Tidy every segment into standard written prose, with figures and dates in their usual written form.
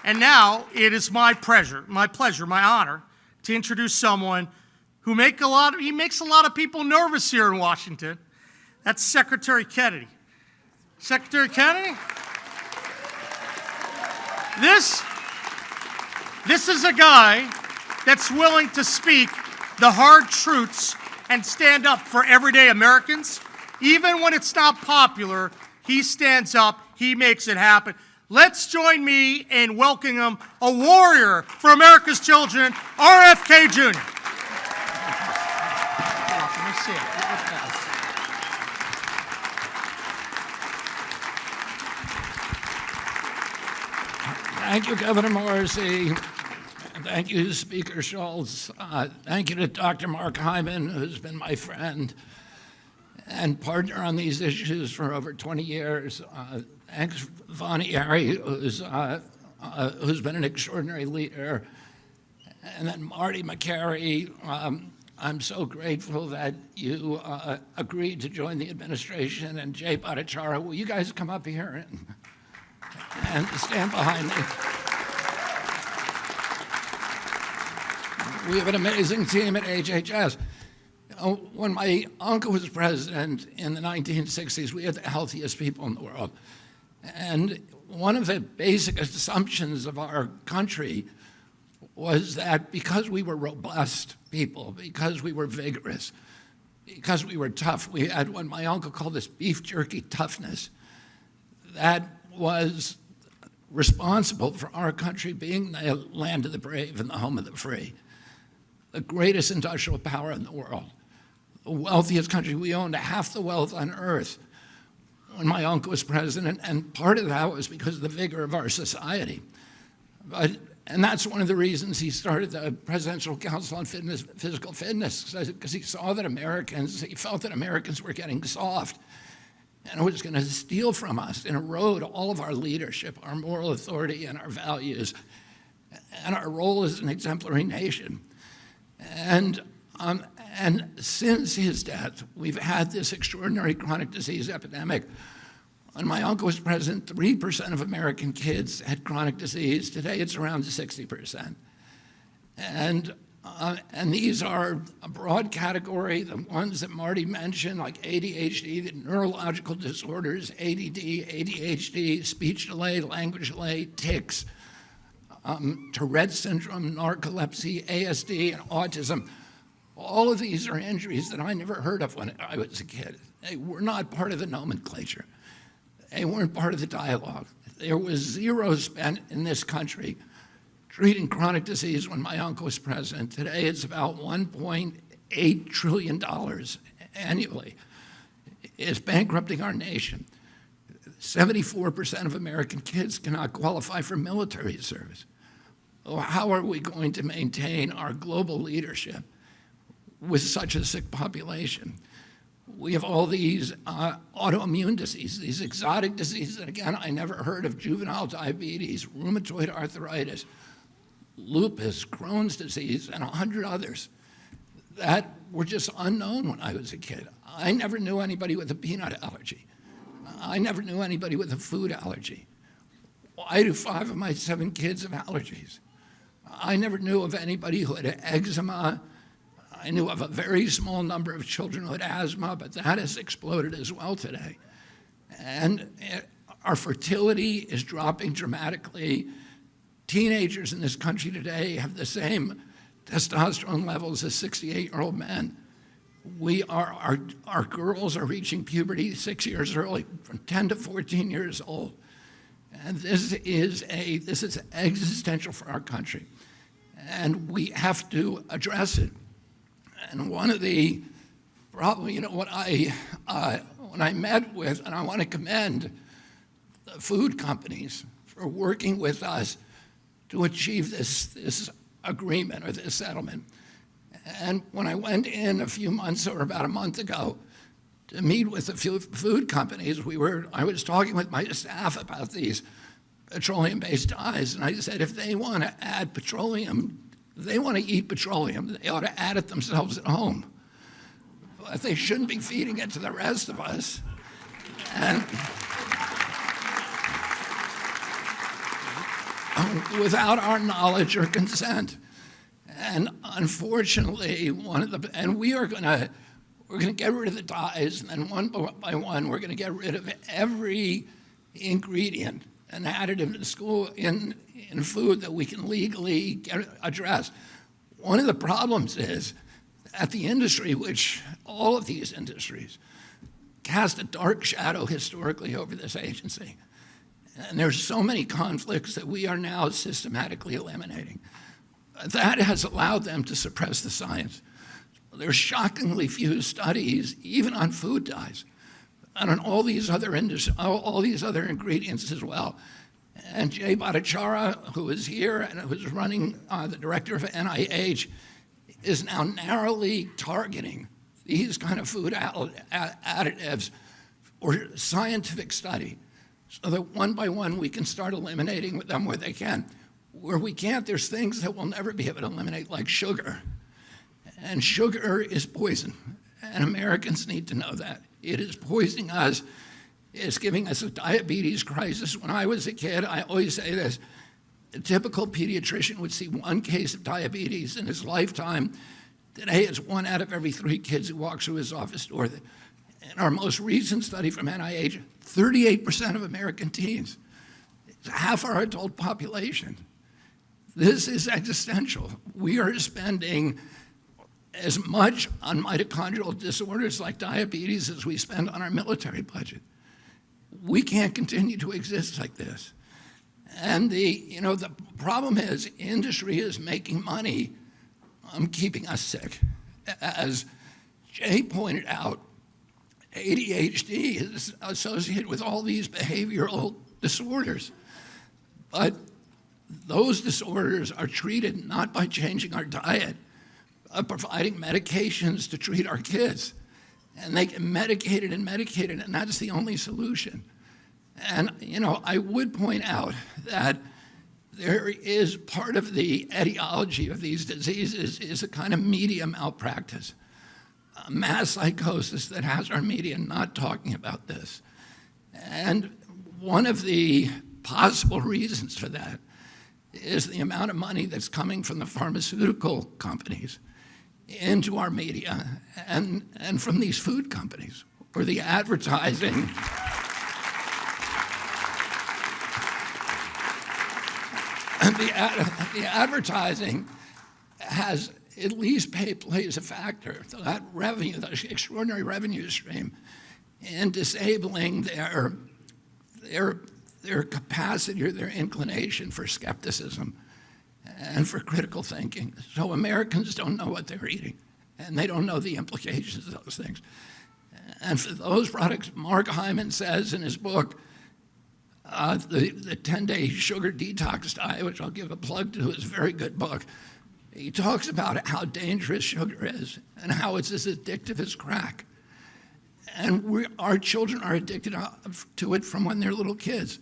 And now it is my pleasure, my honor, to introduce someone who makes a lot of people nervous here in Washington. That's Secretary Kennedy. Secretary Kennedy? This is a guy that's willing to speak the hard truths and stand up for everyday Americans. Even when it's not popular, he stands up, he makes it happen. Let's join me in welcoming him, a warrior for America's children, RFK Jr. Thank you, Governor Morrissey. Thank you, Speaker Schultz. Thank you to Dr. Mark Hyman, who's been my friend and partner on these issues for over 20 years. Thanks, Vonnie Harry, who's been an extraordinary leader. And then Marty McCary, I'm so grateful that you agreed to join the administration. And Jay Bhattacharya, will you guys come up here and stand behind me? We have an amazing team at HHS. When my uncle was president in the 1960s, we had the healthiest people in the world. And one of the basic assumptions of our country was that because we were robust people, because we were vigorous, because we were tough, we had what my uncle called this beef jerky toughness, that was responsible for our country being the land of the brave and the home of the free, the greatest industrial power in the world, the wealthiest country. We owned half the wealth on earth when my uncle was president, and part of that was because of the vigor of our society. And that's one of the reasons he started the Presidential Council on Physical Fitness, because he saw that he felt that Americans were getting soft, and it was going to steal from us and erode all of our leadership, our moral authority, and our values, and our role as an exemplary nation. And since his death, we've had this extraordinary chronic disease epidemic. When my uncle was president, 3% of American kids had chronic disease. Today, it's around 60%. And these are a broad category, the ones that Marty mentioned, like ADHD, the neurological disorders, ADD, ADHD, speech delay, language delay, tics, Tourette syndrome, narcolepsy, ASD, and autism. All of these are injuries that I never heard of when I was a kid. They were not part of the nomenclature. They weren't part of the dialogue. There was zero spent in this country treating chronic disease when my uncle was president. Today, it's about $1.8 trillion annually. It's bankrupting our nation. 74% of American kids cannot qualify for military service. How are we going to maintain our global leadership with such a sick population? We have all these autoimmune diseases, these exotic diseases, and again, I never heard of juvenile diabetes, rheumatoid arthritis, lupus, Crohn's disease, and 100 others that were just unknown when I was a kid. I never knew anybody with a peanut allergy. I never knew anybody with a food allergy. Why do 5 of my 7 kids have allergies? I never knew of anybody who had eczema. I knew of a very small number of children who had asthma, but that has exploded as well today. And our fertility is dropping dramatically. Teenagers in this country today have the same testosterone levels as 68-year-old men. Our girls are reaching puberty 6 years early, from 10 to 14 years old. And this is existential for our country. And we have to address it. And one of the problems, when I met with, and I want to commend the food companies for working with us to achieve this agreement or this settlement. And when I went in a few months or about a month ago to meet with the food companies, I was talking with my staff about these petroleum-based dyes, and I said, if they want to add petroleum, if they want to eat petroleum, they ought to add it themselves at home. But they shouldn't be feeding it to the rest of us. And without our knowledge or consent. And unfortunately, we're going to get rid of the dyes, and then one by one, we're going to get rid of every ingredient and additive in food that we can legally address. One of the problems is that the industry, which all of these industries, cast a dark shadow historically over this agency. And there's so many conflicts that we are now systematically eliminating. That has allowed them to suppress the science. There's shockingly few studies, even on food dyes, and on all these other ingredients as well. And Jay Bhattacharya, who is here and who's running the director of NIH, is now narrowly targeting these kind of food additives for scientific study, so that one by one we can start eliminating them where they can. Where we can't, there's things that we'll never be able to eliminate, like sugar. And sugar is poison, and Americans need to know that. It is poisoning us. It's giving us a diabetes crisis. When I was a kid, I always say this, a typical pediatrician would see one case of diabetes in his lifetime. Today, it's 1 out of every 3 kids who walks through his office door. In our most recent study from NIH, 38% of American teens, it's half our adult population. This is existential. We are spending as much on mitochondrial disorders like diabetes as we spend on our military budget. We can't continue to exist like this. And the problem is industry is making money keeping us sick. As Jay pointed out, ADHD is associated with all these behavioral disorders. But those disorders are treated not by changing our diet, but providing medications to treat our kids. And they get medicated, and that's the only solution. And, I would point out that there is part of the etiology of these diseases is a kind of media malpractice, a mass psychosis that has our media not talking about this. And one of the possible reasons for that is the amount of money that's coming from the pharmaceutical companies into our media and from these food companies, or the advertising. The advertising has at least plays a factor. So that revenue, that extraordinary revenue stream, in disabling their capacity or their inclination for skepticism and for critical thinking. So Americans don't know what they're eating, and they don't know the implications of those things. And for those products, Mark Hyman says in his book, the 10-day sugar detox diet, which I'll give a plug to, is a very good book. He talks about how dangerous sugar is and how it's as addictive as crack. And our children are addicted to it from when they're little kids.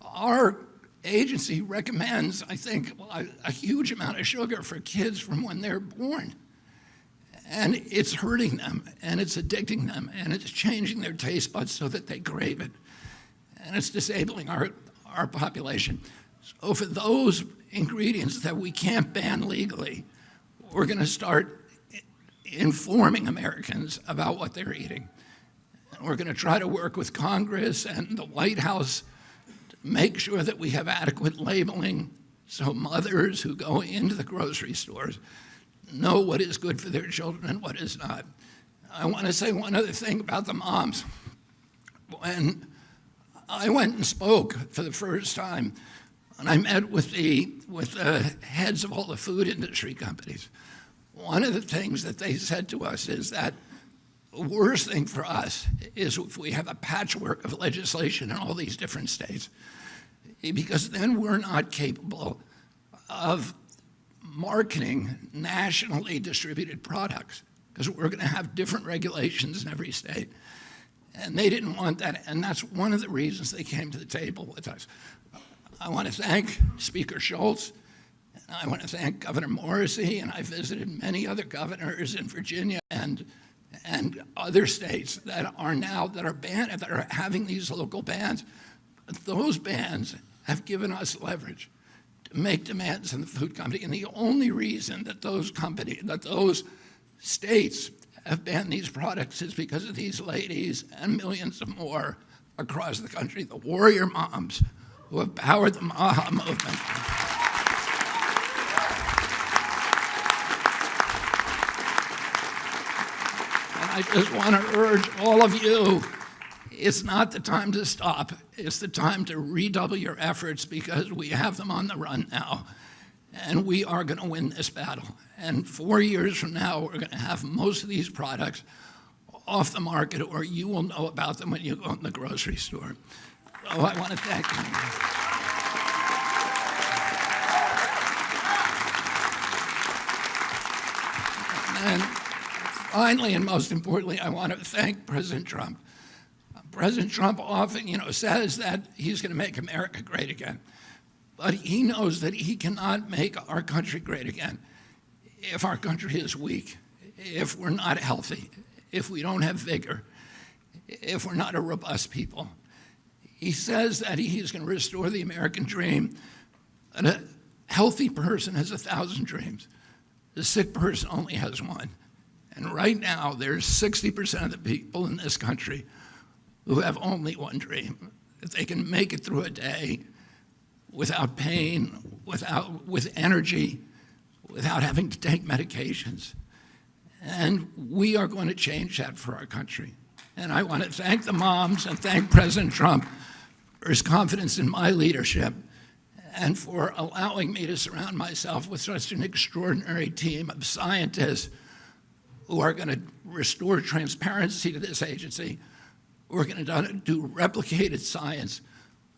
Our agency recommends, I think, a huge amount of sugar for kids from when they're born. And it's hurting them, and it's addicting them, and it's changing their taste buds so that they crave it. And it's disabling our population. So for those ingredients that we can't ban legally, we're going to start informing Americans about what they're eating. And we're going to try to work with Congress and the White House to make sure that we have adequate labeling so mothers who go into the grocery stores know what is good for their children and what is not. I want to say one other thing about the moms. When I went and spoke for the first time, and I met with the heads of all the food industry companies, one of the things that they said to us is that the worst thing for us is if we have a patchwork of legislation in all these different states, because then we're not capable of marketing nationally distributed products, because we're going to have different regulations in every state. And they didn't want that, and that's one of the reasons they came to the table with us. I want to thank Speaker Schultz. I want to thank Governor Morrissey, and I visited many other governors in Virginia and other states that are having these local bans. Those bans have given us leverage. make demands on the food company. And the only reason that those states have banned these products is because of these ladies and millions of more across the country, the warrior moms who have powered the MAHA movement. And I just want to urge all of you, it's not the time to stop. It's the time to redouble your efforts, because we have them on the run now, and we are going to win this battle. And 4 years from now, we're going to have most of these products off the market, or you will know about them when you go in the grocery store. So I want to thank you. And finally, and most importantly, I want to thank President Trump. President Trump often, says that he's going to make America great again. But he knows that he cannot make our country great again if our country is weak, if we're not healthy, if we don't have vigor, if we're not a robust people. He says that he's going to restore the American dream. And a healthy person has 1,000 dreams. The sick person only has one. And right now, there's 60% of the people in this country who have only one dream, that they can make it through a day without pain, with energy, without having to take medications. And we are going to change that for our country. And I want to thank the moms and thank President Trump for his confidence in my leadership and for allowing me to surround myself with such an extraordinary team of scientists who are going to restore transparency to this agency. We're going to do replicated science.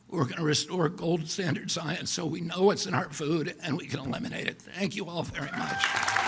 We're going to restore gold standard science so we know what's in our food and we can eliminate it. Thank you all very much.